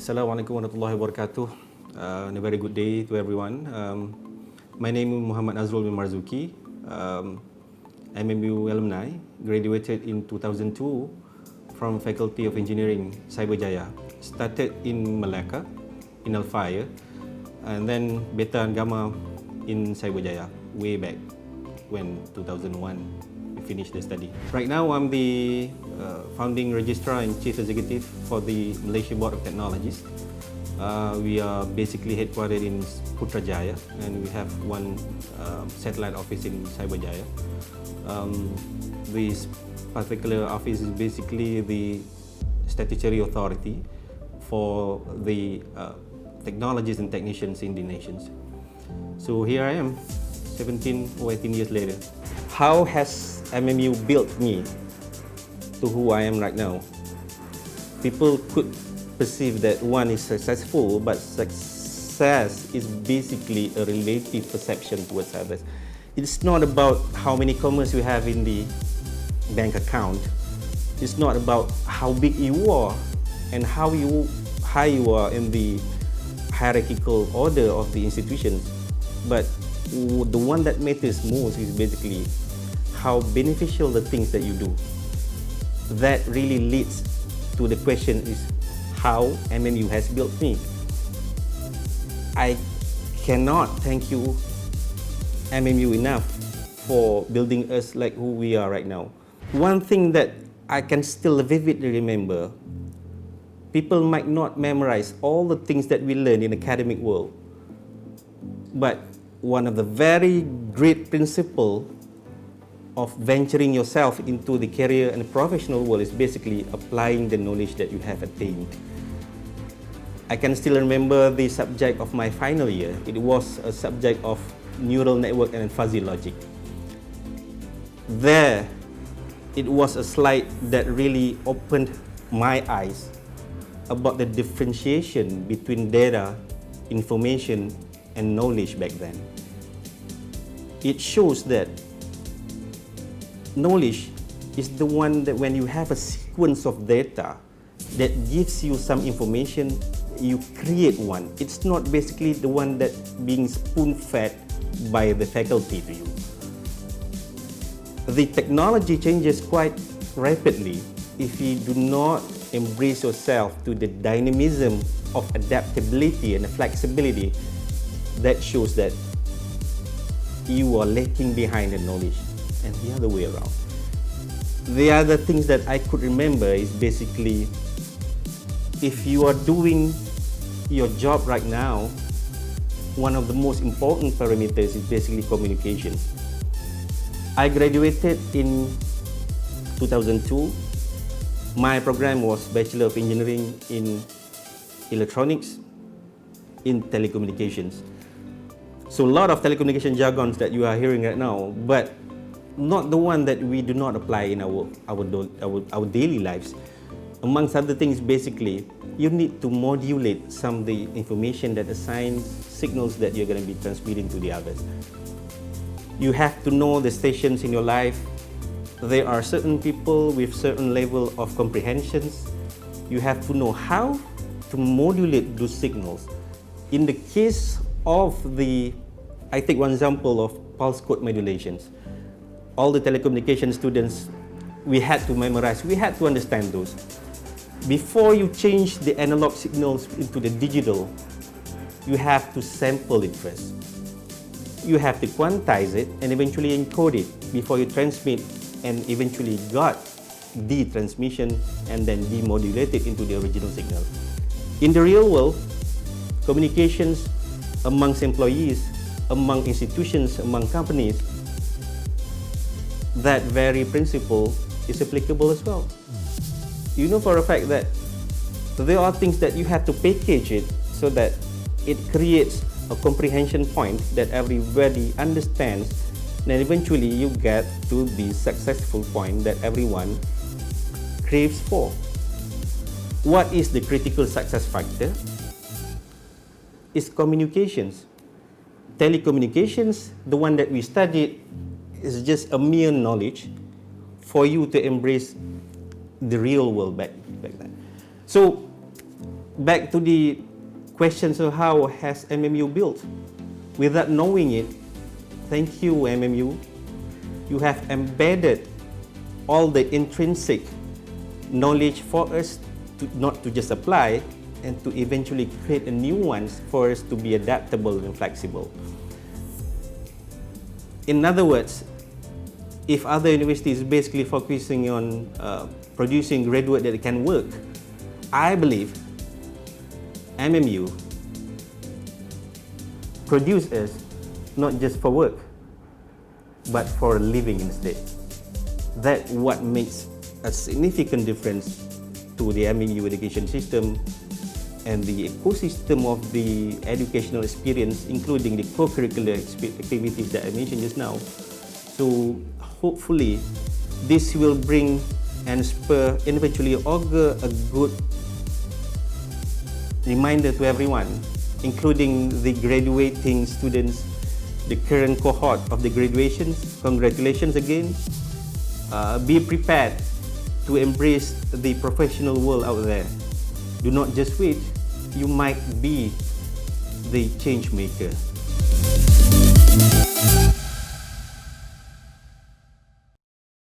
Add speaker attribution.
Speaker 1: Assalamualaikum warahmatullahi wabarakatuh. And a very good day to everyone. My name is Mohd Nazrol Bin Marzuke. MMU alumni, graduated in 2002 from Faculty of Engineering, Cyberjaya. Started in Malacca, in Al-Fire, and then Beta and Gamma in Cyberjaya, way back when 2001 we finished the study. Right now I'm the founding registrar and chief executive for the Malaysia Board of Technologists. We are basically headquartered in Putrajaya, and we have one satellite office in Cyberjaya. This particular office is basically the statutory authority for the technologists and technicians in the nations. So here I am, 17 or 18 years later. How has MMU built me to who I am right now? People could perceive that one is successful, but success is basically a relative perception towards others. It's not about how many commas you have in the bank account. It's not about how big you are and how high you are in the hierarchical order of the institutions. But the one that matters most is basically how beneficial the things that you do. That really leads to the question is how MMU has built me. I cannot thank you MMU enough for building us like who we are right now. One thing that I can still vividly remember, people might not memorize all the things that we learn in academic world, but one of the very great principle of venturing yourself into the career and professional world is basically applying the knowledge that you have attained. I can still remember the subject of my final year. It was a subject of neural network and fuzzy logic. There, it was a slide that really opened my eyes about the differentiation between data, information, and knowledge back then. It shows that knowledge is the one that when you have a sequence of data that gives you some information, you create one. It's not basically the one that being spoon-fed by the faculty to you. The technology changes quite rapidly if you do not embrace yourself to the dynamism of adaptability and the flexibility. That shows that you are lacking behind the knowledge, and the other way around. The other things that I could remember is basically if you are doing your job right now, one of the most important parameters is basically communication. I graduated in 2002. My program was Bachelor of Engineering in Electronics in Telecommunications. So a lot of telecommunication jargons that you are hearing right now, but not the one that we do not apply in our daily lives. Amongst other things, basically, you need to modulate some of the information that assigns signals that you're going to be transmitting to the others. You have to know the stations in your life. There are certain people with certain level of comprehensions. You have to know how to modulate those signals. In the case of I take one example of pulse code modulations. All the telecommunication students, we had to memorize, we had to understand those. Before you change the analog signals into the digital, you have to sample it first. You have to quantize it and eventually encode it before you transmit, and eventually got the transmission and then demodulate it into the original signal. In the real world, communications amongst employees, among institutions, among companies, that very principle is applicable as well. You know for a fact that there are things that you have to package it so that it creates a comprehension point that everybody understands, and eventually you get to the successful point that everyone craves for. What is the critical success factor? It's communications. Telecommunications, the one that we studied, is just a mere knowledge for you to embrace the real world back then. So back to the question, so how has MMU built? Without knowing it, thank you MMU, you have embedded all the intrinsic knowledge for us to not to just apply and to eventually create a new ones for us to be adaptable and flexible. In other words, if other universities basically focusing on producing graduate that can work, I believe MMU produce us not just for work, but for a living instead. That's what makes a significant difference to the MMU education system and the ecosystem of the educational experience, including the co-curricular activities that I mentioned just now. So hopefully this will bring and spur and eventually augur a good reminder to everyone, including the graduating students, the current cohort of the graduations. Congratulations again. Be prepared to embrace the professional world out there. Do not just wait, you might be the change maker.